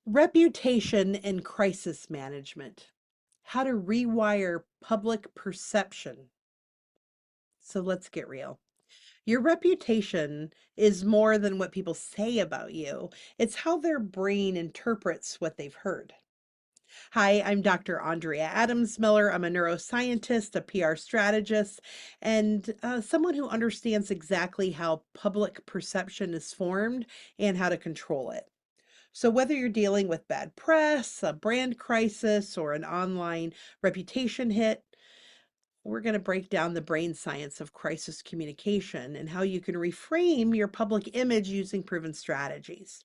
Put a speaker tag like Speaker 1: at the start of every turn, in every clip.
Speaker 1: Reputation and crisis management. How to rewire public perception. So let's get real. Your reputation is more than what people say about you. It's how their brain interprets what they've heard. Hi, I'm Dr. Andrea Adams Miller. I'm a neuroscientist, a PR strategist, and someone who understands exactly how public perception is formed and how to control it. So, whether you're dealing with bad press, a brand crisis, or an online reputation hit, we're going to break down the brain science of crisis communication and how you can reframe your public image using proven strategies.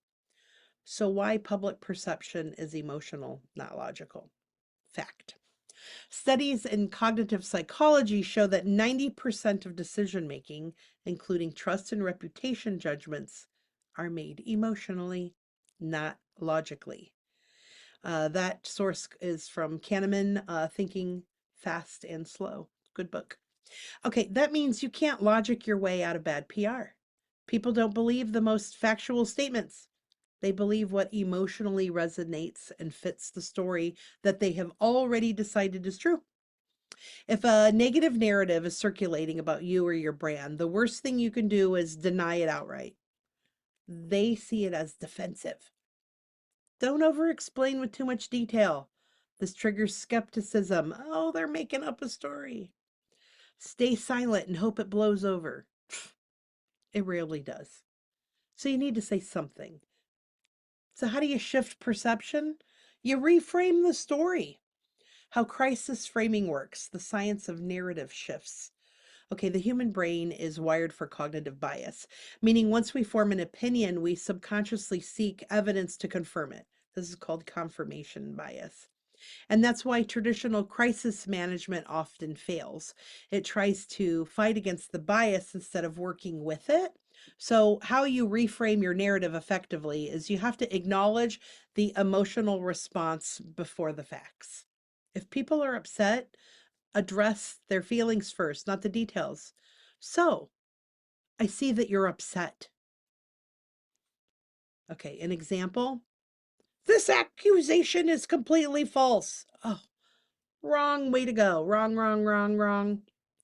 Speaker 1: So, why public perception is emotional, not logical? Fact. Studies in cognitive psychology show that 90% of decision making, including trust and reputation judgments, are made emotionally, not logically. That source is from Kahneman, Thinking Fast and Slow. Good book. Okay, that means you can't logic your way out of bad PR. People don't believe the most factual statements. They believe what emotionally resonates and fits the story that they have already decided is true. If a negative narrative is circulating about you or your brand, the worst thing you can do is deny it outright. They see it as defensive. Don't over explain with too much detail. This triggers skepticism. Oh, they're making up a story. Stay silent and hope it blows over. It rarely does. So you need to say something. So, how do you shift perception? You reframe the story. How crisis framing works, the science of narrative shifts. Okay, the human brain is wired for cognitive bias, meaning once we form an opinion, we subconsciously seek evidence to confirm it. This is called confirmation bias. And that's why traditional crisis management often fails. It tries to fight against the bias instead of working with it. So, how you reframe your narrative effectively is you have to acknowledge the emotional response before the facts. If people are upset, address their feelings first, not the details. So, I see that you're upset. Okay, an example. This accusation is completely false. Oh, wrong way to go. Wrong, wrong, wrong, wrong.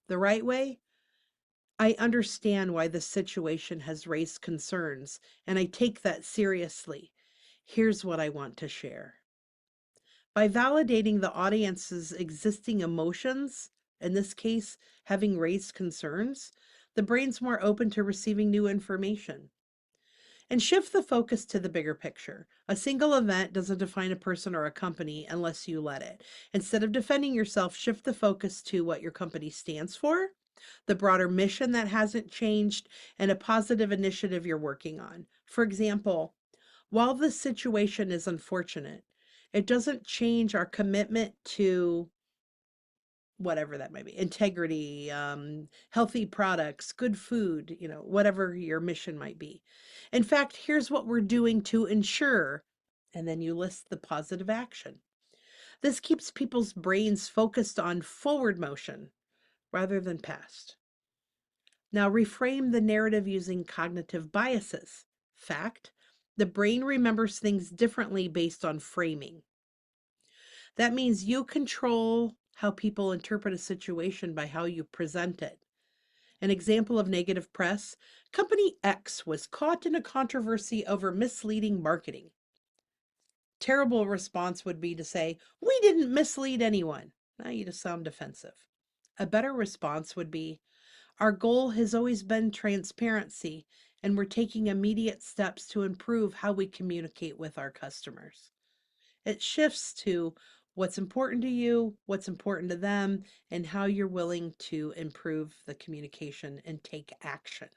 Speaker 1: The right way? I understand why this situation has raised concerns, and I take that seriously. Here's what I want to share. By validating the audience's existing emotions, in this case, having raised concerns, the brain's more open to receiving new information. And shift the focus to the bigger picture. A single event doesn't define a person or a company unless you let it. Instead of defending yourself, shift the focus to what your company stands for, the broader mission that hasn't changed, and a positive initiative you're working on. For example, while this situation is unfortunate, it doesn't change our commitment to whatever that might be, integrity, healthy products, good food, whatever your mission might be. In fact, here's what we're doing to ensure, and then you list the positive action. This keeps people's brains focused on forward motion rather than past. Now, reframe the narrative using cognitive biases. Fact, the brain remembers things differently based on framing. That means you control how people interpret a situation by how you present it. An example of negative press: Company X was caught in a controversy over misleading marketing. Terrible response would be to say, "We didn't mislead anyone." Now you just sound defensive. A better response would be, "Our goal has always been transparency, and we're taking immediate steps to improve how we communicate with our customers." It shifts to what's important to you, what's important to them, and how you're willing to improve the communication and take action.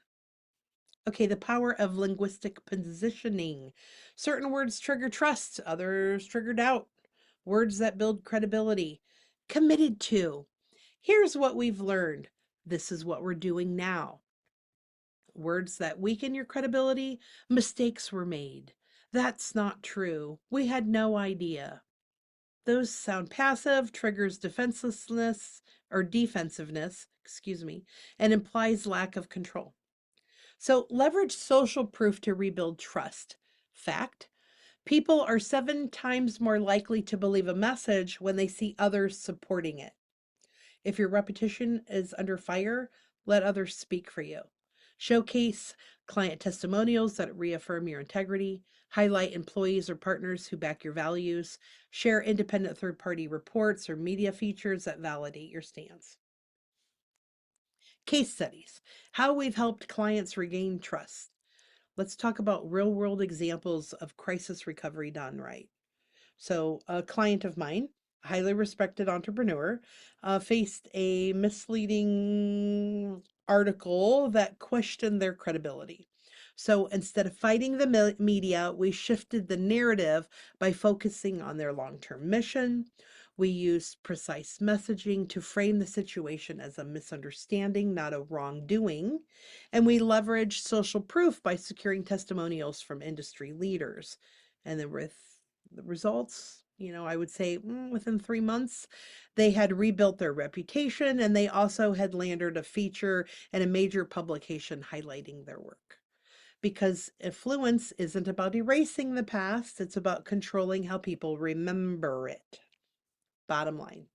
Speaker 1: Okay, the power of linguistic positioning. Certain words trigger trust, others trigger doubt. Words that build credibility. Committed to. Here's what we've learned. This is what we're doing now. Words that weaken your credibility. Mistakes were made. That's not true. We had no idea. Those sound passive, triggers defenselessness or defensiveness, and implies lack of control. So leverage social proof to rebuild trust. Fact, People are 7 times more likely to believe a message when they see others supporting it. If your reputation is under fire, let others speak for you. Showcase client testimonials that reaffirm your integrity. Highlight employees or partners who back your values. Share independent third party reports or media features that validate your stance. Case studies, how we've helped clients regain trust. Let's talk about real world examples of crisis recovery done right. So, a client of mine, a highly respected entrepreneur, faced a misleading article that questioned their credibility. So, instead of fighting the media, we shifted the narrative by focusing on their long term mission. We used precise messaging to frame the situation as a misunderstanding, not a wrongdoing. And we leveraged social proof by securing testimonials from industry leaders. And then with the results, I would say within 3 months, they had rebuilt their reputation and they also had landed a feature in a major publication highlighting their work. Because influence isn't about erasing the past, it's about controlling how people remember it. Bottom line.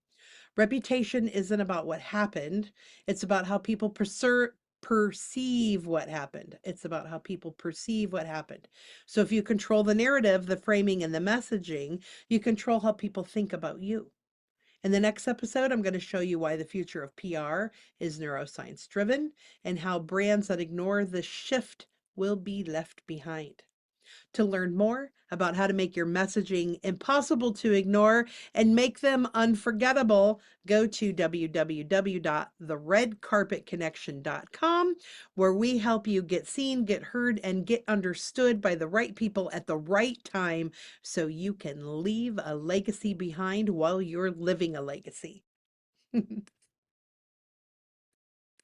Speaker 1: Reputation isn't about what happened, it's about how people perceive what happened. It's about how people perceive what happened. So if you control the narrative, the framing, and the messaging, you control how people think about you. In the next episode, I'm going to show you why the future of PR is neuroscience driven and how brands that ignore this shift will be left behind. To learn more about how to make your messaging impossible to ignore and make them unforgettable, go to www.theredcarpetconnection.com, where we help you get seen, get heard, and get understood by the right people at the right time so you can leave a legacy behind while you're living a legacy.